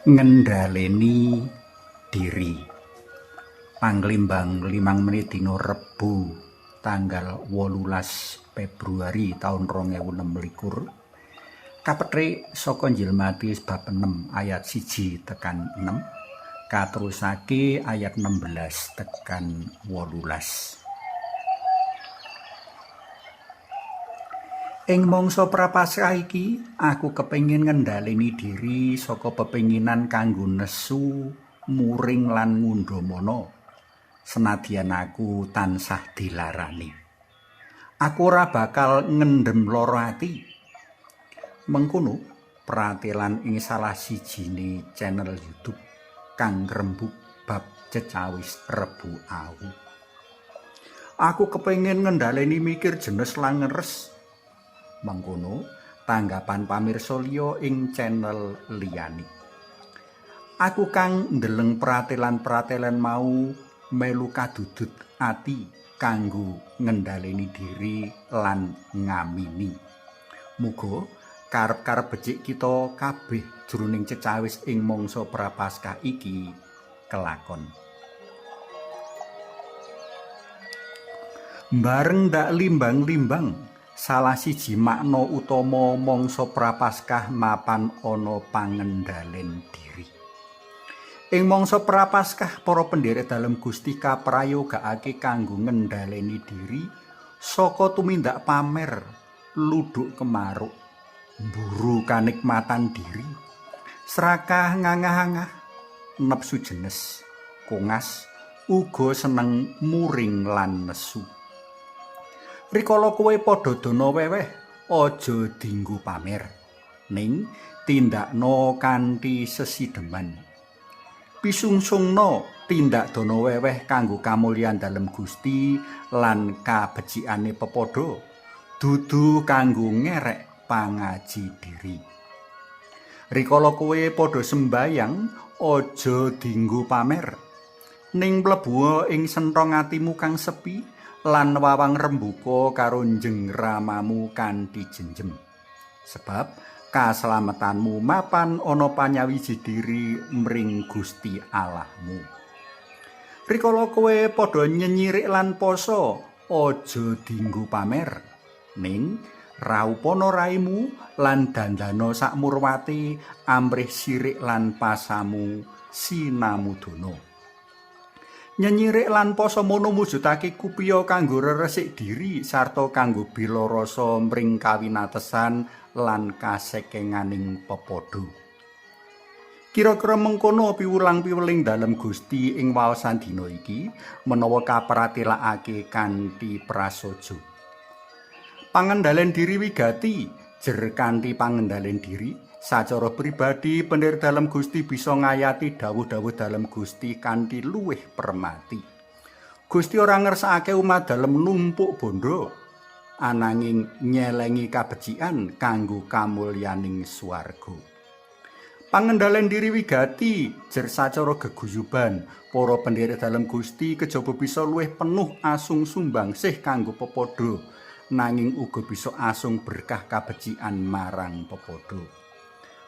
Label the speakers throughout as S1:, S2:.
S1: Ngendhaleni diri. Panglimbang 5 menit dina Rebu tanggal 18 Februari tahun 2026. Kapethik saka Injil Matius bab 6 ayat 1 tekan 6, katerusake ayat 16 tekan 18. Ing mangsa prapaskah iki, aku kepengin ngendhaleni diri saka pepenginan kanggo nesu, muring lan ngundhamana. Senadyan aku tansah dilarani. Aku ora bakal ngendhem lara ati. Mengkono, pratelan ing salah sijine channel YouTube kang ngrembug bab cecawis Rebu Awu. Aku kepengin ngendhaleni mikir jenes lan ngeres. Mengkono tanggapan pamirsa liya ing channel liyane. Aku kang ndeleng pratelan-pratelan mau melu kadudut ati kanggo ngendhaleni diri lan ngamini. Muga karep-karep becik kita kabeh jroning cecawis ing mangsa prapaskah iki kelakon. Bareng ndak limbang-limbang, salah siji makna utama mangsa prapaskah mapan ana pangendhalen diri. Ing mangsa prapaskah para pendherek dalem Gusti kaprayogakake kanggo ngendhaleni diri saka tumindak pamer, luduk kemaruk, mburu kanikmatan diri, serakah ngangah-angah, nepsu jenes, kongas, uga seneng muring lan nesu. Rikala kowe padha dana weweh, aja dienggo pamer, ning tindakno kanthi sesideman. Pisungsungna tindak dana weweh kanggo kamulyan dalem Gusti lan kabecikane pepadha, dudu kanggo ngerek pangaji diri. Rikala kowe padha sembayang, aja dienggo pamer, ning mlebu ing senthong atimu kang sepi lan wawang rembuka karo jengramamu kanthi jenjem. Sebab kaslametanmu mapan ana panyawiji diri mring Gusti Allahmu. Rikala kowe padha nyenyirik lan poso, aja dienggo pamer, ning raupana raimu lan dandana sakmurwati amrih sirik lan pasamu sinamudana. Nyenyirik lan poso mono mujudake kupiya kanggo reresik diri sarta kanggo bila rasa mring kawinatesan lan kasekenganing pepadha. Kira-kira mengkono piwulang-piweling dalem Gusti ing waosan dina iki menawa kapratelakake kanthi prasaja. Pangendhalen diri wigati, jer kanthi pangendhalen diri sacara pribadi pendherek dalem Gusti bisa ngayati dawuh-dawuh dalem Gusti kanthi luwih permati. Gusti ora ngersakake umat dalem numpuk bondo, ananging nyelengi kabecikan kanggo kamulyaning swarga. Pangendhalen diri wigati jer sacara geguyuban para pendherek dalem Gusti kejaba bisa luwih penuh asung sumbangsih kanggo pepadha, nanging uga bisa asung berkah kabecikan marang pepadha.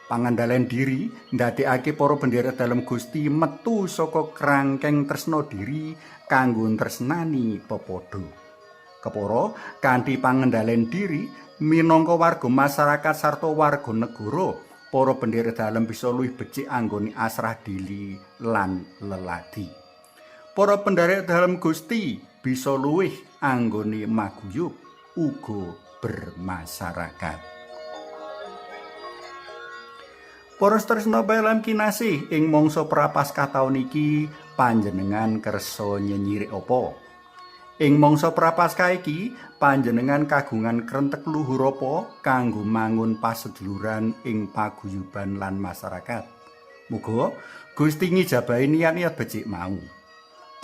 S1: Pangendhalen diri ndadekake para pendherek dalem Gusti metu saka krangkeng tresna diri kanggo tresnani pepadha. Kepara kanthi pangendhalen diri minangka warga masyarakat sarta warga negara, para pendherek dalem bisa luwih becik anggone asrah dili lan leladi. Para pendherek dalem Gusti bisa luwih anggone maguyub uga bermasyarakat. Para tresna dalam kinasih ing mangsa prapaskah taun iki panjenengan kersa nyenyirik apa? Ing mangsa prapaskah iki panjenengan kagungan krentek luhur apa kanggo mangun paseduluran ing paguyuban lan masyarakat? Muga Gusti ngijabahi niat-niat becik mau.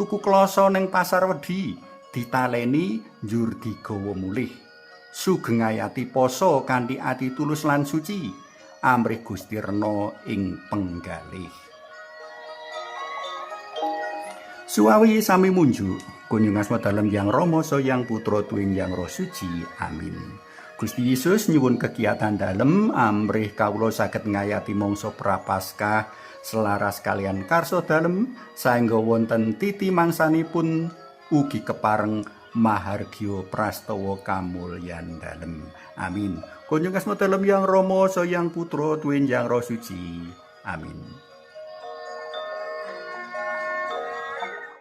S1: Tuku kloso ning pasar wedi, ditaleni njur digawa mulih. Sugeng ayati poso kanthi ati tulus lan suci. Amrih Gusti rena ing penggalih. Suwawi sami munjuk, kunjung asma dalem Yang Rama Yang Putra Tuwing Yang Roh Suci. Amin. Gusti Yesus nyuwun kegiatan dalem amrih kawula saged ngayati mangsa prapaskah selaras kalian karso dalem saengga wonten titi mangsanipun ugi kepareng mahargya prastawa kamulyan dalem. Amin. Kunjung asma dalem Yang Rama sayang Putra tuwin Yang Roh Suci. Amin.